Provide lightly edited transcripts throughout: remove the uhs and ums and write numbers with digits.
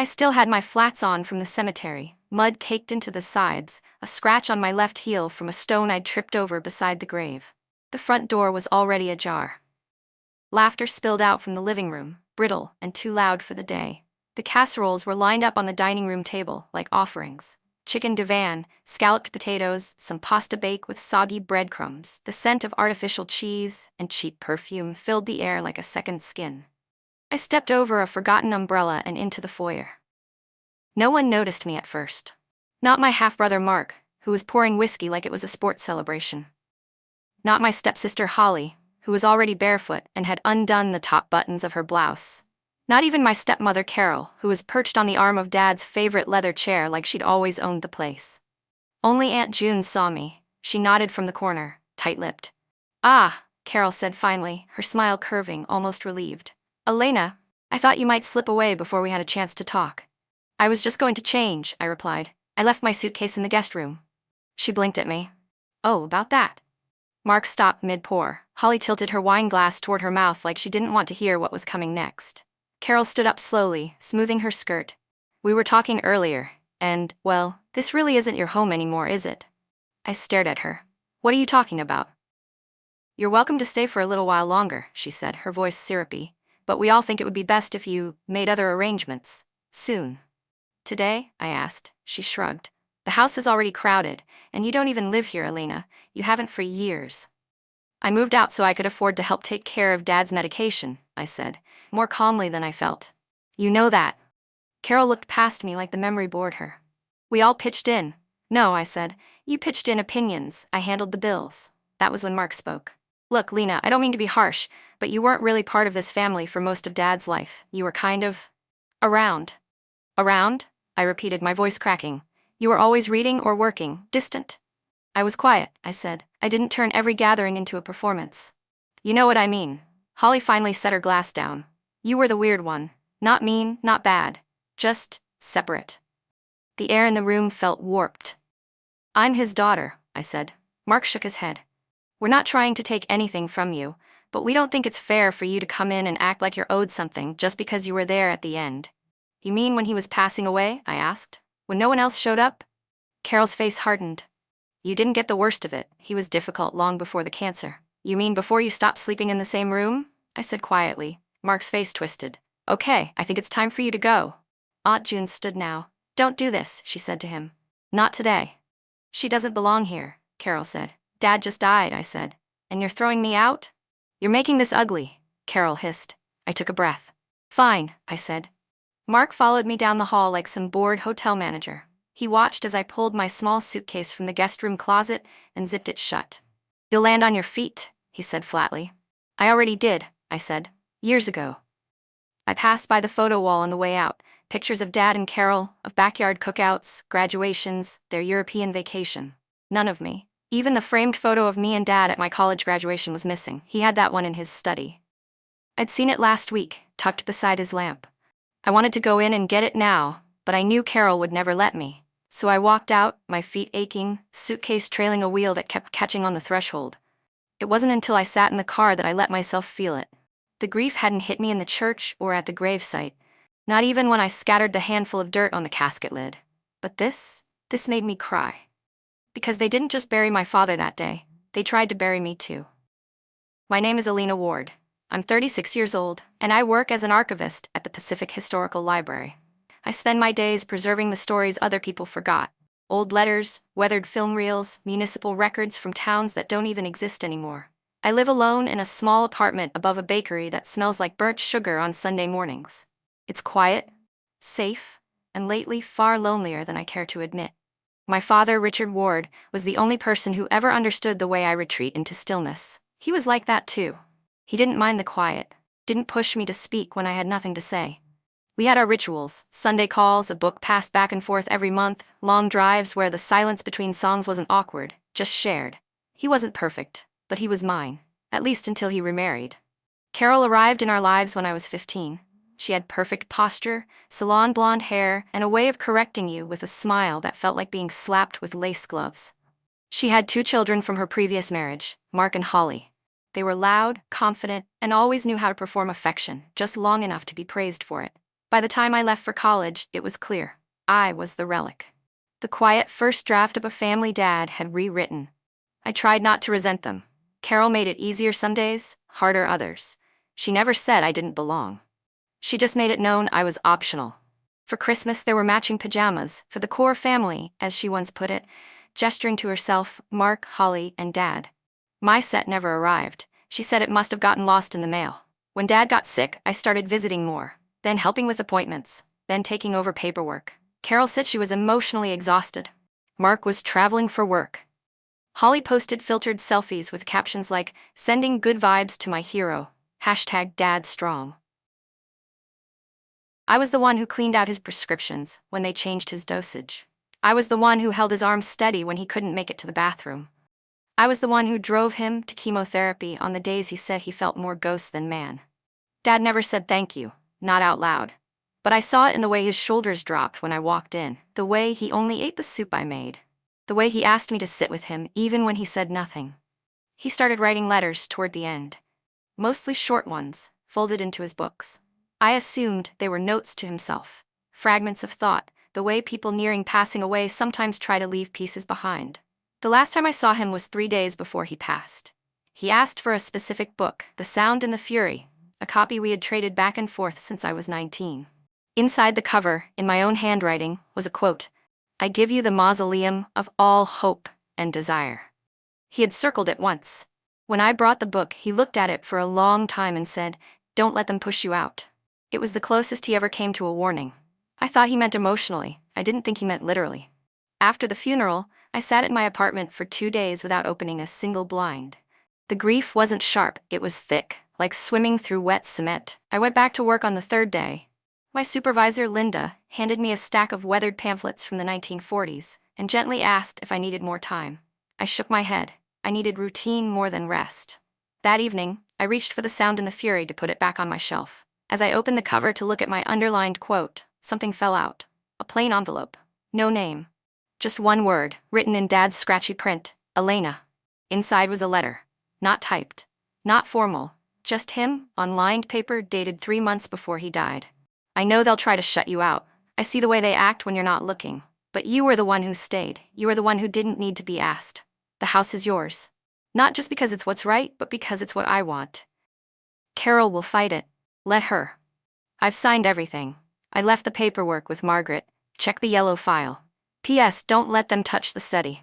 I still had my flats on from the cemetery, mud caked into the sides, a scratch on my left heel from a stone I'd tripped over beside the grave. The front door was already ajar. Laughter spilled out from the living room, brittle and too loud for the day. The casseroles were lined up on the dining room table like offerings. Chicken divan, scalloped potatoes, some pasta bake with soggy breadcrumbs. The scent of artificial cheese and cheap perfume filled the air like a second skin. I stepped over a forgotten umbrella and into the foyer. No one noticed me at first. Not my half-brother Mark, who was pouring whiskey like it was a sports celebration. Not my stepsister Holly, who was already barefoot and had undone the top buttons of her blouse. Not even my stepmother Carol, who was perched on the arm of Dad's favorite leather chair like she'd always owned the place. Only Aunt June saw me. She nodded from the corner, tight-lipped. "Ah," Carol said finally, her smile curving, almost relieved. "Elena, I thought you might slip away before we had a chance to talk." "I was just going to change," I replied. "I left my suitcase in the guest room." She blinked at me. "Oh, about that." Mark stopped mid-pour. Holly tilted her wine glass toward her mouth like she didn't want to hear what was coming next. Carol stood up slowly, smoothing her skirt. "We were talking earlier, and, well, this really isn't your home anymore, is it?" I stared at her. "What are you talking about?" "You're welcome to stay for a little while longer," she said, her voice syrupy. "But we all think it would be best if you made other arrangements. Soon." "Today?" I asked. She shrugged. "The house is already crowded, and you don't even live here, Elena. You haven't for years." "I moved out so I could afford to help take care of Dad's medication," I said, more calmly than I felt. "You know that." Carol looked past me like the memory bored her. "We all pitched in." "No," I said. "You pitched in opinions, I handled the bills." That was when Mark spoke. "Look, Lena, I don't mean to be harsh, but you weren't really part of this family for most of Dad's life. You were kind of around." "Around?" I repeated, my voice cracking. "You were always reading or working, distant." "I was quiet," I said. "I didn't turn every gathering into a performance." "You know what I mean." Holly finally set her glass down. "You were the weird one. Not mean, not bad. Just separate." The air in the room felt warped. "I'm his daughter," I said. Mark shook his head. "We're not trying to take anything from you, but we don't think it's fair for you to come in and act like you're owed something just because you were there at the end." "You mean when he was passing away?" I asked. "When no one else showed up?" Carol's face hardened. "You didn't get the worst of it. He was difficult long before the cancer." "You mean before you stopped sleeping in the same room?" I said quietly. Mark's face twisted. "Okay, I think it's time for you to go." Aunt June stood now. "Don't do this," she said to him. "Not today." "She doesn't belong here," Carol said. "Dad just died," I said. "And you're throwing me out?" "You're making this ugly," Carol hissed. I took a breath. "Fine," I said. Mark followed me down the hall like some bored hotel manager. He watched as I pulled my small suitcase from the guest room closet and zipped it shut. "You'll land on your feet," he said flatly. "I already did," I said. "Years ago." I passed by the photo wall on the way out, pictures of Dad and Carol, of backyard cookouts, graduations, their European vacation. None of me. Even the framed photo of me and Dad at my college graduation was missing. He had that one in his study. I'd seen it last week, tucked beside his lamp. I wanted to go in and get it now, but I knew Carol would never let me. So I walked out, my feet aching, suitcase trailing a wheel that kept catching on the threshold. It wasn't until I sat in the car that I let myself feel it. The grief hadn't hit me in the church or at the gravesite, not even when I scattered the handful of dirt on the casket lid. But this made me cry. Because they didn't just bury my father that day, they tried to bury me too. My name is Elena Ward. I'm 36 years old, and I work as an archivist at the Pacific Historical Library. I spend my days preserving the stories other people forgot. Old letters, weathered film reels, municipal records from towns that don't even exist anymore. I live alone in a small apartment above a bakery that smells like burnt sugar on Sunday mornings. It's quiet, safe, and lately far lonelier than I care to admit. My father, Richard Ward, was the only person who ever understood the way I retreat into stillness. He was like that too. He didn't mind the quiet, didn't push me to speak when I had nothing to say. We had our rituals, Sunday calls, a book passed back and forth every month, long drives where the silence between songs wasn't awkward, just shared. He wasn't perfect, but he was mine, at least until he remarried. Carol arrived in our lives when I was 15. She had perfect posture, salon blonde hair, and a way of correcting you with a smile that felt like being slapped with lace gloves. She had 2 children from her previous marriage, Mark and Holly. They were loud, confident, and always knew how to perform affection, just long enough to be praised for it. By the time I left for college, it was clear. I was the relic. The quiet first draft of a family Dad had rewritten. I tried not to resent them. Carol made it easier some days, harder others. She never said I didn't belong. She just made it known I was optional. For Christmas, there were matching pajamas, for the core family, as she once put it, gesturing to herself, Mark, Holly, and Dad. My set never arrived. She said it must have gotten lost in the mail. When Dad got sick, I started visiting more, then helping with appointments, then taking over paperwork. Carol said she was emotionally exhausted. Mark was traveling for work. Holly posted filtered selfies with captions like, "Sending good vibes to my hero, #DadStrong." I was the one who cleaned out his prescriptions when they changed his dosage. I was the one who held his arms steady when he couldn't make it to the bathroom. I was the one who drove him to chemotherapy on the days he said he felt more ghost than man. Dad never said thank you, not out loud. But I saw it in the way his shoulders dropped when I walked in, the way he only ate the soup I made, the way he asked me to sit with him even when he said nothing. He started writing letters toward the end, mostly short ones, folded into his books. I assumed they were notes to himself, fragments of thought, the way people nearing passing away sometimes try to leave pieces behind. The last time I saw him was 3 days before he passed. He asked for a specific book, The Sound and the Fury, a copy we had traded back and forth since I was 19. Inside the cover, in my own handwriting, was a quote, "I give you the mausoleum of all hope and desire." He had circled it once. When I brought the book, he looked at it for a long time and said, "Don't let them push you out." It was the closest he ever came to a warning. I thought he meant emotionally. I didn't think he meant literally. After the funeral, I sat in my apartment for 2 days without opening a single blind. The grief wasn't sharp, it was thick, like swimming through wet cement. I went back to work on the 3rd day. My supervisor, Linda, handed me a stack of weathered pamphlets from the 1940s and gently asked if I needed more time. I shook my head. I needed routine more than rest. That evening, I reached for The Sound and the Fury to put it back on my shelf. As I opened the cover to look at my underlined quote, something fell out. A plain envelope. No name. Just one word, written in Dad's scratchy print, Elena. Inside was a letter. Not typed. Not formal. Just him, on lined paper dated 3 months before he died. "I know they'll try to shut you out. I see the way they act when you're not looking. But you were the one who stayed. You were the one who didn't need to be asked. The house is yours. Not just because it's what's right, but because it's what I want. Carol will fight it. Let her. I've signed everything. I left the paperwork with Margaret. Check the yellow file. P.S. Don't let them touch the study.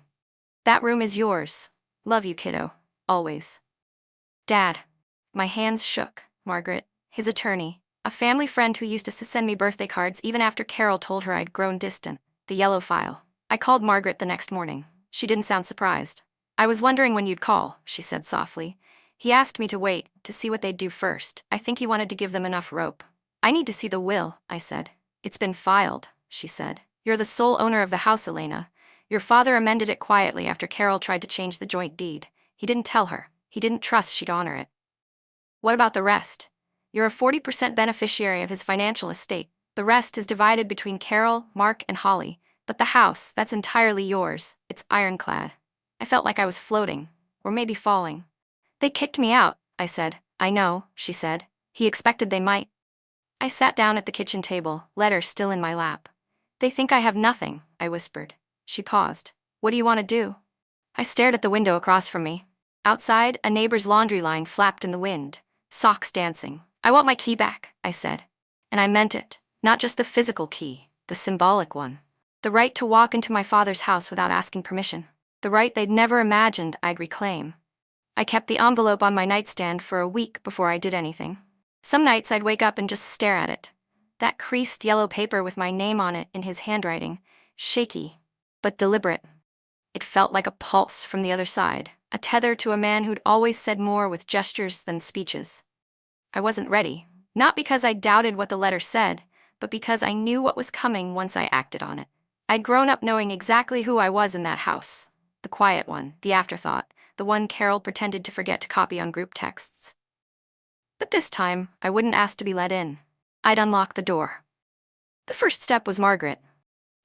That room is yours. Love you, kiddo. Always. Dad." My hands shook. Margaret, his attorney, a family friend who used to send me birthday cards even after Carol told her I'd grown distant. The yellow file. I called Margaret the next morning. She didn't sound surprised. "I was wondering when you'd call," she said softly. "He asked me to wait, to see what they'd do first. I think he wanted to give them enough rope." "I need to see the will," I said. "It's been filed," she said. "You're the sole owner of the house, Elena. Your father amended it quietly after Carol tried to change the joint deed. He didn't tell her. He didn't trust she'd honor it." "What about the rest?" "You're a 40% beneficiary of his financial estate. The rest is divided between Carol, Mark, and Holly. But the house, that's entirely yours. It's ironclad." I felt like I was floating, or maybe falling. "They kicked me out," I said. "I know," she said. "He expected they might." I sat down at the kitchen table, letter still in my lap. "They think I have nothing," I whispered. She paused. "What do you want to do?" I stared at the window across from me. Outside, a neighbor's laundry line flapped in the wind, socks dancing. "I want my key back," I said. And I meant it. Not just the physical key, the symbolic one. The right to walk into my father's house without asking permission. The right they'd never imagined I'd reclaim. I kept the envelope on my nightstand for a week before I did anything. Some nights I'd wake up and just stare at it. That creased yellow paper with my name on it in his handwriting, shaky, but deliberate. It felt like a pulse from the other side, a tether to a man who'd always said more with gestures than speeches. I wasn't ready, not because I doubted what the letter said, but because I knew what was coming once I acted on it. I'd grown up knowing exactly who I was in that house. The quiet one, the afterthought, the one Carol pretended to forget to copy on group texts. But this time, I wouldn't ask to be let in. I'd unlock the door. The first step was Margaret.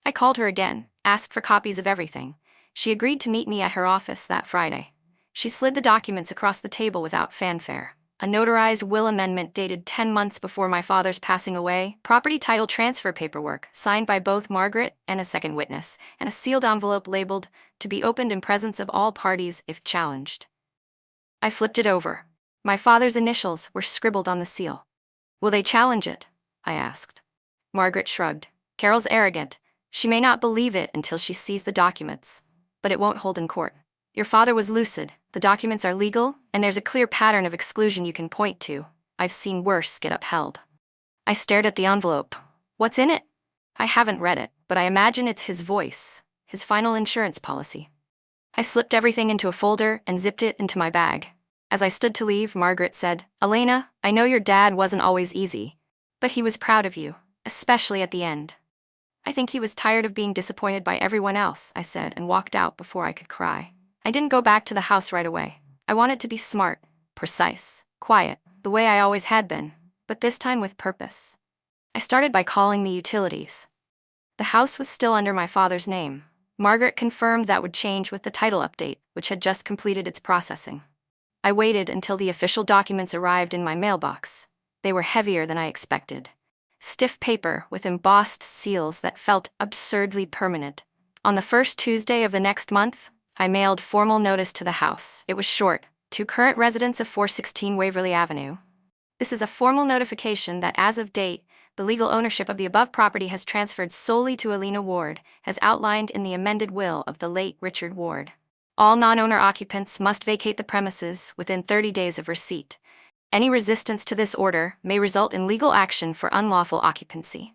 I called her again, asked for copies of everything. She agreed to meet me at her office that Friday. She slid the documents across the table without fanfare. a notarized will amendment dated 10 months before my father's passing away, property title transfer paperwork signed by both Margaret and a second witness, and a sealed envelope labeled, "To be opened in presence of all parties if challenged." I flipped it over. My father's initials were scribbled on the seal. "Will they challenge it?" I asked. Margaret shrugged. "Carol's arrogant. She may not believe it until she sees the documents. But it won't hold in court. Your father was lucid. The documents are legal, and there's a clear pattern of exclusion you can point to. I've seen worse get upheld." I stared at the envelope. "What's in it?" "I haven't read it, but I imagine it's his voice, his final insurance policy." I slipped everything into a folder and zipped it into my bag. As I stood to leave, Margaret said, "Elena, I know your dad wasn't always easy, but he was proud of you, especially at the end." "I think he was tired of being disappointed by everyone else," I said, and walked out before I could cry. I didn't go back to the house right away. I wanted to be smart, precise, quiet, the way I always had been, but this time with purpose. I started by calling the utilities. The house was still under my father's name. Margaret confirmed that would change with the title update, which had just completed its processing. I waited until the official documents arrived in my mailbox. They were heavier than I expected. Stiff paper with embossed seals that felt absurdly permanent. On the first Tuesday of the next month, I mailed formal notice to the house. It was short: "To current residents of 416 Waverly Avenue. This is a formal notification that as of date, the legal ownership of the above property has transferred solely to Elena Ward, as outlined in the amended will of the late Richard Ward. All non-owner occupants must vacate the premises within 30 days of receipt. Any resistance to this order may result in legal action for unlawful occupancy.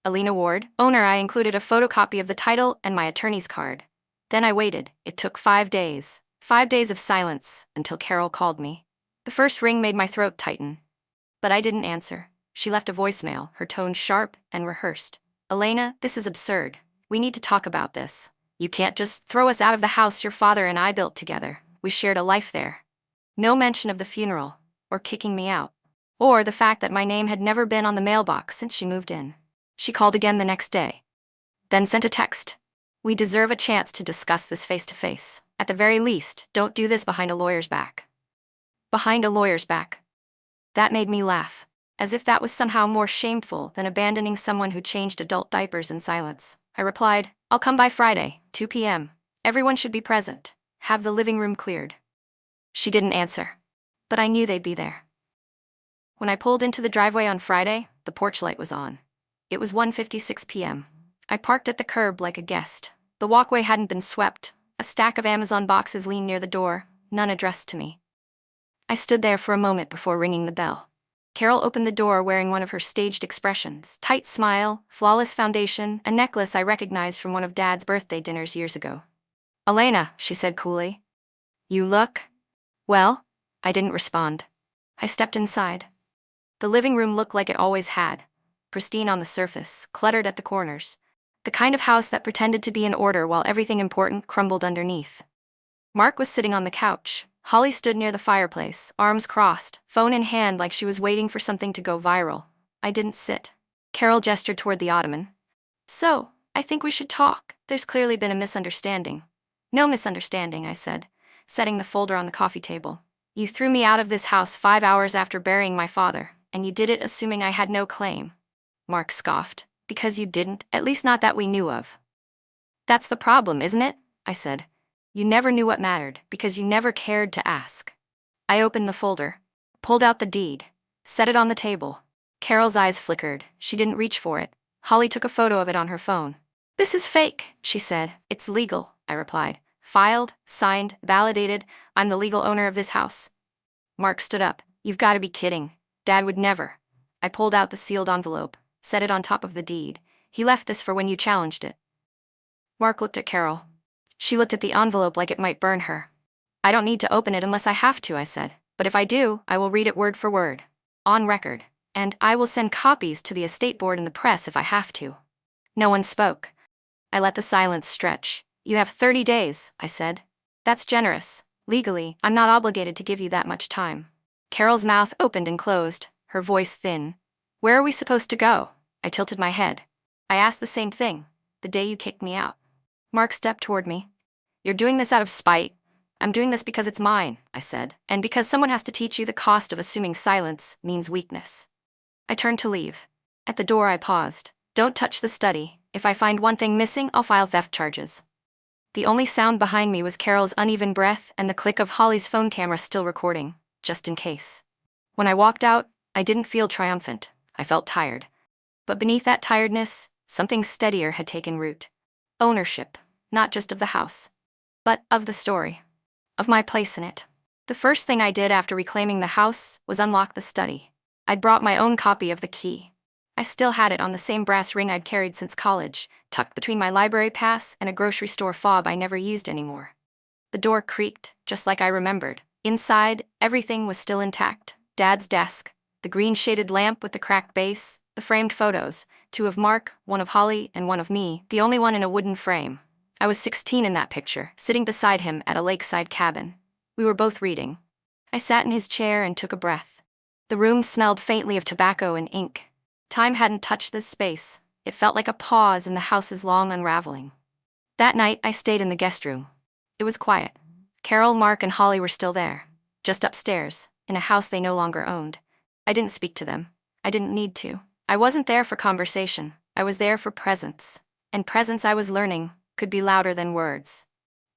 Elena Ward, owner." I included a photocopy of the title and my attorney's card. Then I waited. It took 5 days. 5 days of silence, until Carol called me. The first ring made my throat tighten. But I didn't answer. She left a voicemail, her tone sharp and rehearsed. "Elena, this is absurd. We need to talk about this. You can't just throw us out of the house your father and I built together. We shared a life there." No mention of the funeral, or kicking me out, or the fact that my name had never been on the mailbox since she moved in. She called again the next day, then sent a text. "We deserve a chance to discuss this face-to-face. At the very least, don't do this behind a lawyer's back." Behind a lawyer's back. That made me laugh, as if that was somehow more shameful than abandoning someone who changed adult diapers in silence. I replied, "I'll come by Friday, 2 p.m. Everyone should be present. Have the living room cleared." She didn't answer, but I knew they'd be there. When I pulled into the driveway on Friday, the porch light was on. It was 1:56 p.m. I parked at the curb like a guest. The walkway hadn't been swept. A stack of Amazon boxes leaned near the door, none addressed to me. I stood there for a moment before ringing the bell. Carol opened the door wearing one of her staged expressions: tight smile, flawless foundation, a necklace I recognized from one of Dad's birthday dinners years ago. "Elena," she said coolly. "You look..." "Well?" I didn't respond. I stepped inside. The living room looked like it always had. Pristine on the surface, cluttered at the corners. The kind of house that pretended to be in order while everything important crumbled underneath. Mark was sitting on the couch. Holly stood near the fireplace, arms crossed, phone in hand like she was waiting for something to go viral. I didn't sit. Carol gestured toward the ottoman. "So, I think we should talk. There's clearly been a misunderstanding." "No misunderstanding," I said, setting the folder on the coffee table. "You threw me out of this house 5 hours after burying my father, and you did it assuming I had no claim." Mark scoffed. "Because you didn't, at least not that we knew of." "That's the problem, isn't it?" I said. "You never knew what mattered, because you never cared to ask." I opened the folder, pulled out the deed, set it on the table. Carol's eyes flickered. She didn't reach for it. Holly took a photo of it on her phone. "This is fake," she said. "It's legal," I replied. "Filed, signed, validated. I'm the legal owner of this house." Mark stood up. "You've got to be kidding. Dad would never." I pulled out the sealed envelope, set it on top of the deed. "He left this for when you challenged it." Mark looked at Carol. She looked at the envelope like it might burn her. "I don't need to open it unless I have to," I said. "But if I do, I will read it word for word. On record. And I will send copies to the estate board and the press if I have to." No one spoke. I let the silence stretch. "You have 30 days, I said. "That's generous. Legally, I'm not obligated to give you that much time." Carol's mouth opened and closed, her voice thin. "Where are we supposed to go?" I tilted my head. "I asked the same thing, the day you kicked me out." Mark stepped toward me. "You're doing this out of spite?" I'm doing this because it's mine, I said, and because someone has to teach you the cost of assuming silence means weakness. I turned to leave. At the door I paused. Don't touch the study. If I find one thing missing, I'll file theft charges. The only sound behind me was Carol's uneven breath and the click of Holly's phone camera still recording, just in case. When I walked out, I didn't feel triumphant. I felt tired. But beneath that tiredness, something steadier had taken root. Ownership, not just of the house, but of the story, of my place in it. The first thing I did after reclaiming the house was unlock the study. I'd brought my own copy of the key. I still had it on the same brass ring I'd carried since college, tucked between my library pass and a grocery store fob I never used anymore. The door creaked, just like I remembered. Inside, everything was still intact. Dad's desk, the green-shaded lamp with the cracked base, the framed photos, 2 of Mark, 1 of Holly, and 1 of me, the only one in a wooden frame. I was 16 in that picture, sitting beside him at a lakeside cabin. We were both reading. I sat in his chair and took a breath. The room smelled faintly of tobacco and ink. Time hadn't touched this space. It felt like a pause in the house's long unraveling. That night, I stayed in the guest room. It was quiet. Carol, Mark, and Holly were still there, just upstairs, in a house they no longer owned. I didn't speak to them. I didn't need to. I wasn't there for conversation. I was there for presence. And presence, I was learning, could be louder than words.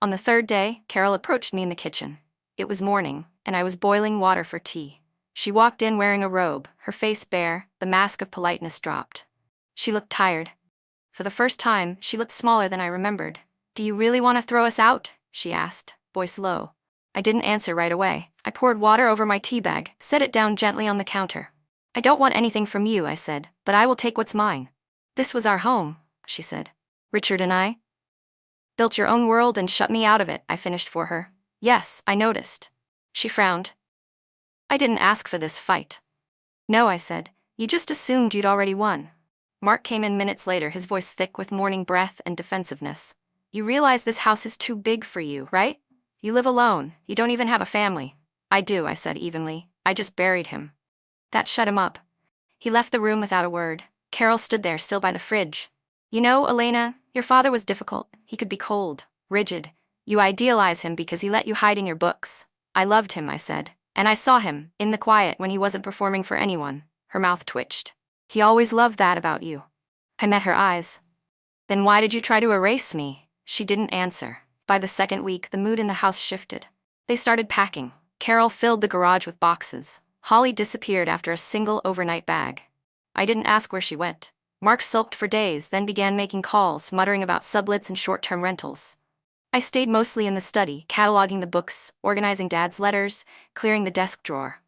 On the 3rd day, Carol approached me in the kitchen. It was morning, and I was boiling water for tea. She walked in wearing a robe, her face bare, the mask of politeness dropped. She looked tired. For the first time, she looked smaller than I remembered. "Do you really want to throw us out?" she asked, voice low. I didn't answer right away. I poured water over my tea bag, set it down gently on the counter. "I don't want anything from you," I said, "but I will take what's mine." "This was our home," she said. "Richard and I built your own world and shut me out of it," I finished for her. "Yes, I noticed." She frowned. "I didn't ask for this fight." "No," I said. "You just assumed you'd already won." Mark came in minutes later, his voice thick with morning breath and defensiveness. "You realize this house is too big for you, right? You live alone. You don't even have a family." "I do," I said evenly. "I just buried him." That shut him up. He left the room without a word. Carol stood there, still by the fridge. "You know, Elena, your father was difficult. He could be cold, rigid. You idealize him because he let you hide in your books." "I loved him," I said. "And I saw him, in the quiet, when he wasn't performing for anyone." Her mouth twitched. "He always loved that about you." I met her eyes. "Then why did you try to erase me?" She didn't answer. By the 2nd week, the mood in the house shifted. They started packing. Carol filled the garage with boxes. Holly disappeared after a single overnight bag. I didn't ask where she went. Mark sulked for days, then began making calls, muttering about sublets and short-term rentals. I stayed mostly in the study, cataloging the books, organizing Dad's letters, clearing the desk drawer.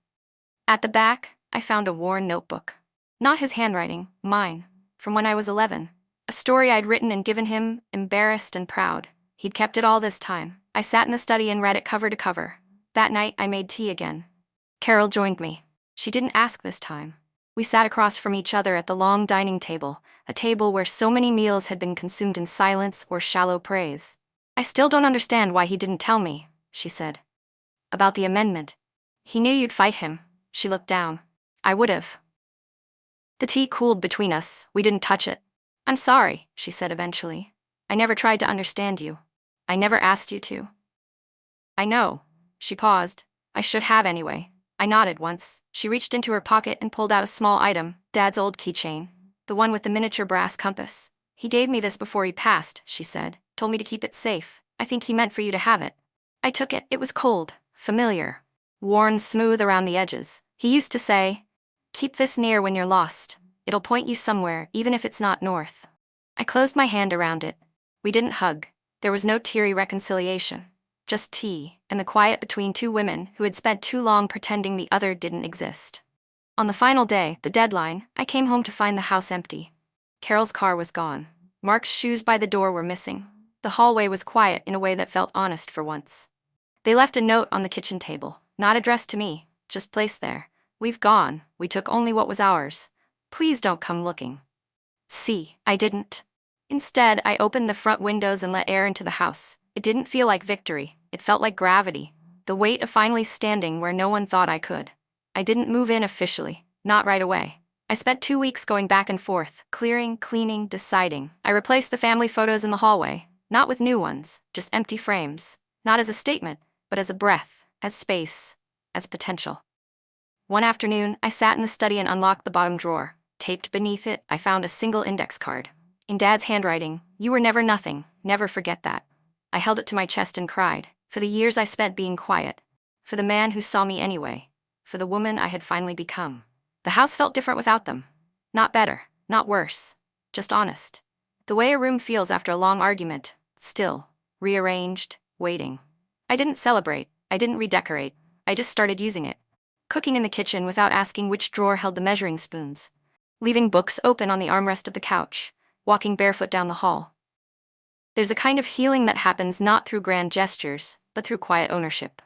At the back, I found a worn notebook. Not his handwriting, mine, from when I was 11. A story I'd written and given him, embarrassed and proud. He'd kept it all this time. I sat in the study and read it cover to cover. That night, I made tea again. Carol joined me. She didn't ask this time. We sat across from each other at the long dining table, a table where so many meals had been consumed in silence or shallow praise. "I still don't understand why he didn't tell me," she said. "About the amendment. He knew you'd fight him." She looked down. "I would've." The tea cooled between us. We didn't touch it. "I'm sorry," she said eventually. "I never tried to understand you. I never asked you to." "I know." She paused. "I should have anyway." I nodded once. She reached into her pocket and pulled out a small item, Dad's old keychain. The one with the miniature brass compass. "He gave me this before he passed," she said. "Told me to keep it safe. I think he meant for you to have it." I took it. It was cold, familiar, worn smooth around the edges. He used to say, "Keep this near when you're lost. It'll point you somewhere, even if it's not north." I closed my hand around it. We didn't hug. There was no teary reconciliation. Just tea, and the quiet between 2 women who had spent too long pretending the other didn't exist. On the final day, the deadline, I came home to find the house empty. Carol's car was gone. Mark's shoes by the door were missing. The hallway was quiet in a way that felt honest for once. They left a note on the kitchen table, not addressed to me, just placed there. "We've gone. We took only what was ours. Please don't come looking." See, I didn't. Instead, I opened the front windows and let air into the house. It didn't feel like victory. It felt like gravity, the weight of finally standing where no one thought I could. I didn't move in officially, not right away. I spent 2 weeks going back and forth, clearing, cleaning, deciding. I replaced the family photos in the hallway, not with new ones, just empty frames. Not as a statement, but as a breath, as space, as potential. One afternoon, I sat in the study and unlocked the bottom drawer. Taped beneath it, I found a single index card. In Dad's handwriting, "You were never nothing, never forget that." I held it to my chest and cried, for the years I spent being quiet, for the man who saw me anyway, for the woman I had finally become. The house felt different without them. Not better, not worse, just honest. The way a room feels after a long argument, still, rearranged, waiting. I didn't celebrate, I didn't redecorate, I just started using it. Cooking in the kitchen without asking which drawer held the measuring spoons. Leaving books open on the armrest of the couch. Walking barefoot down the hall. There's a kind of healing that happens not through grand gestures, but through quiet ownership.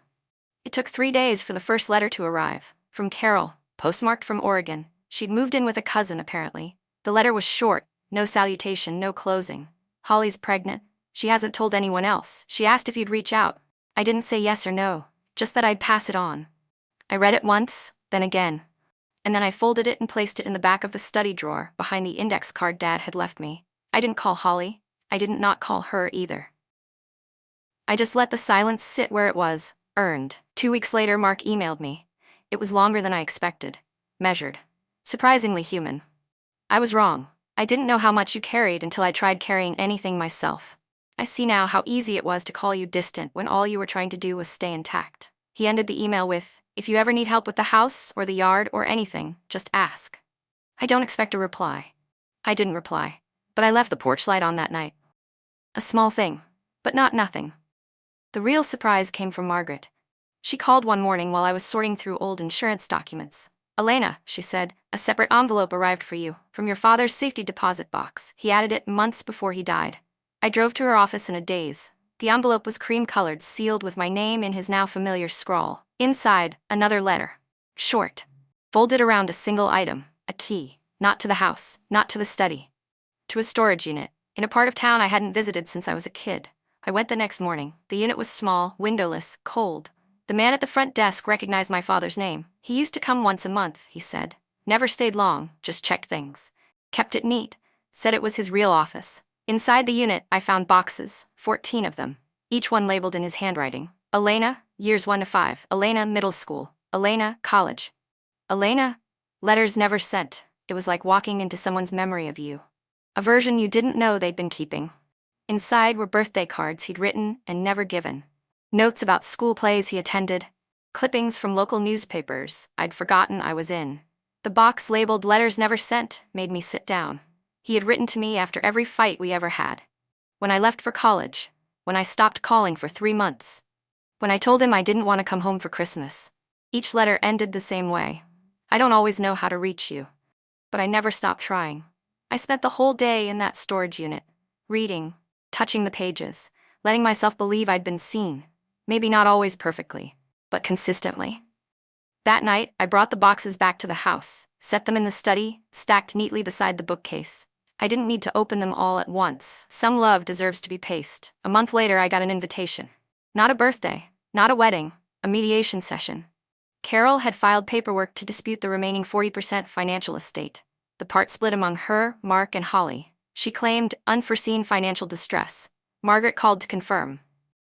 It took 3 days for the first letter to arrive, from Carol, postmarked from Oregon. She'd moved in with a cousin, apparently. The letter was short, no salutation, no closing. "Holly's pregnant. She hasn't told anyone else. She asked if you'd reach out." I didn't say yes or no, just that I'd pass it on. I read it once, then again. And then I folded it and placed it in the back of the study drawer, behind the index card Dad had left me. I didn't call Holly. I didn't not call her either. I just let the silence sit where it was, earned. 2 weeks later, Mark emailed me. It was longer than I expected. Measured. Surprisingly human. "I was wrong. I didn't know how much you carried until I tried carrying anything myself. I see now how easy it was to call you distant when all you were trying to do was stay intact." He ended the email with, "If you ever need help with the house or the yard or anything, just ask." I don't expect a reply. I didn't reply, but I left the porch light on that night. A small thing, but not nothing. The real surprise came from Margaret. She called one morning while I was sorting through old insurance documents. "Elena," she said, "a separate envelope arrived for you, from your father's safety deposit box. He added it months before he died." I drove to her office in a daze. The envelope was cream-colored, sealed with my name in his now familiar scrawl. Inside, another letter. Short. Folded around a single item, a key. Not to the house, not to the study. To a storage unit, in a part of town I hadn't visited since I was a kid. I went the next morning. The unit was small, windowless, cold. The man at the front desk recognized my father's name. He used to come once a month, he said. Never stayed long, just checked things. Kept it neat. Said it was his real office. Inside the unit, I found boxes, 14 of them, each one labeled in his handwriting. Elena, years 1 to 5. Elena, middle school. Elena, college. Elena, letters never sent. It was like walking into someone's memory of you. A version you didn't know they'd been keeping. Inside were birthday cards he'd written and never given. Notes about school plays he attended. Clippings from local newspapers I'd forgotten I was in. The box labeled letters never sent made me sit down. He had written to me after every fight we ever had. When I left for college. When I stopped calling for 3 months. When I told him I didn't want to come home for Christmas. Each letter ended the same way. "I don't always know how to reach you." But I never stopped trying. I spent the whole day in that storage unit. Reading. Touching the pages. Letting myself believe I'd been seen. Maybe not always perfectly. But consistently. That night, I brought the boxes back to the house. Set them in the study, stacked neatly beside the bookcase. I didn't need to open them all at once. Some love deserves to be paced. A month later, I got an invitation. Not a birthday, not a wedding, a mediation session. Carol had filed paperwork to dispute the remaining 40% financial estate. The part split among her, Mark, and Holly. She claimed unforeseen financial distress. Margaret called to confirm.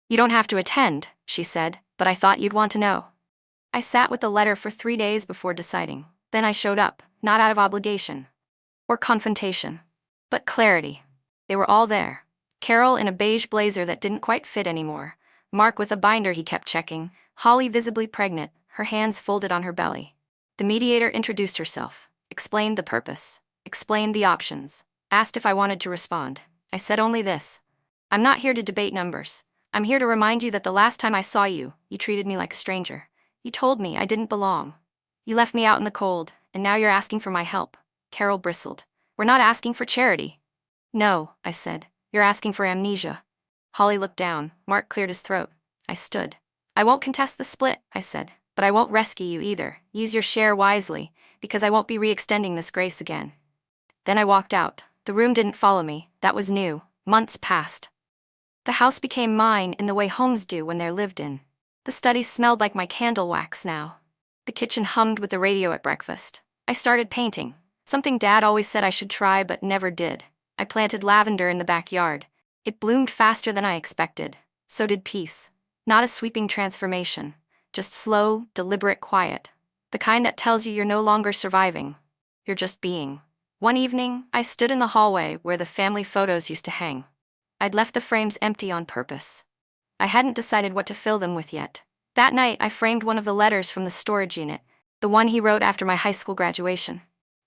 "You don't have to attend," she said, "but I thought you'd want to know." I sat with the letter for 3 days before deciding. Then I showed up, not out of obligation or confrontation, but clarity. They were all there. Carol in a beige blazer that didn't quite fit anymore. Mark with a binder he kept checking. Holly visibly pregnant, her hands folded on her belly. The mediator introduced herself, explained the purpose, explained the options, asked if I wanted to respond. I said only this. "I'm not here to debate numbers. I'm here to remind you that the last time I saw you, you treated me like a stranger. You told me I didn't belong. You left me out in the cold, and now you're asking for my help." Carol bristled. "We're not asking for charity." "No," I said. "You're asking for amnesia." Holly looked down. Mark cleared his throat. I stood. "I won't contest the split," I said, "but I won't rescue you either. Use your share wisely, because I won't be re-extending this grace again." Then I walked out. The room didn't follow me. That was new. Months passed. The house became mine in the way homes do when they're lived in. The study smelled like my candle wax now. The kitchen hummed with the radio at breakfast. I started painting. Something Dad always said I should try but never did. I planted lavender in the backyard. It bloomed faster than I expected. So did peace. Not a sweeping transformation, just slow, deliberate quiet. The kind that tells you you're no longer surviving. You're just being. One evening, I stood in the hallway where the family photos used to hang. I'd left the frames empty on purpose. I hadn't decided what to fill them with yet. That night, I framed one of the letters from the storage unit, the one he wrote after my high school graduation.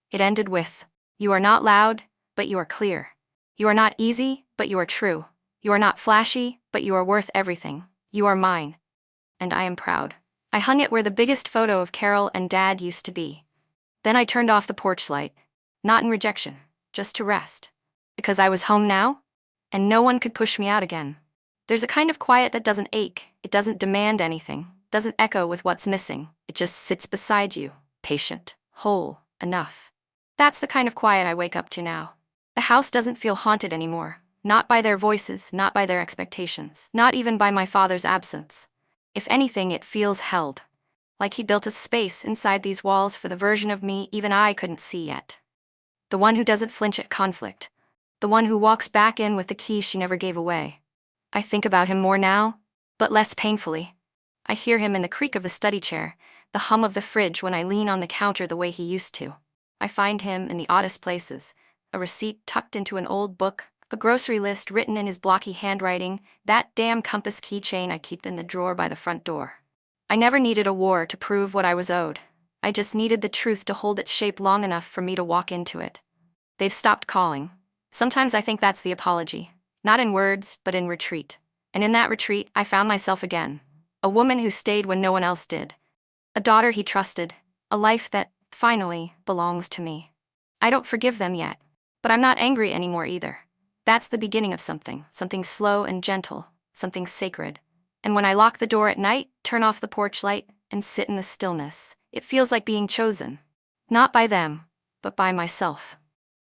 It ended with, "You are not loud, but you are clear. You are not easy, but you are true. You are not flashy, but you are worth everything. You are mine. And I am proud." I hung it where the biggest photo of Carol and Dad used to be. Then I turned off the porch light. Not in rejection, just to rest. Because I was home now, and no one could push me out again. There's a kind of quiet that doesn't ache, it doesn't demand anything, doesn't echo with what's missing, it just sits beside you, patient, whole, enough. That's the kind of quiet I wake up to now. The house doesn't feel haunted anymore, not by their voices, not by their expectations, not even by my father's absence. If anything, it feels held. Like he built a space inside these walls for the version of me even I couldn't see yet. The one who doesn't flinch at conflict. The one who walks back in with the key she never gave away. I think about him more now, but less painfully. I hear him in the creak of the study chair, the hum of the fridge when I lean on the counter the way he used to. I find him in the oddest places. A receipt tucked into an old book, a grocery list written in his blocky handwriting, that damn compass keychain I keep in the drawer by the front door. I never needed a war to prove what I was owed. I just needed the truth to hold its shape long enough for me to walk into it. They've stopped calling. Sometimes I think that's the apology. Not in words, but in retreat. And in that retreat, I found myself again. A woman who stayed when no one else did. A daughter he trusted. A life that, finally, belongs to me. I don't forgive them yet. But I'm not angry anymore either. That's the beginning of something slow and gentle, something sacred. And when I lock the door at night, turn off the porch light, and sit in the stillness, it feels like being chosen. Not by them, but by myself.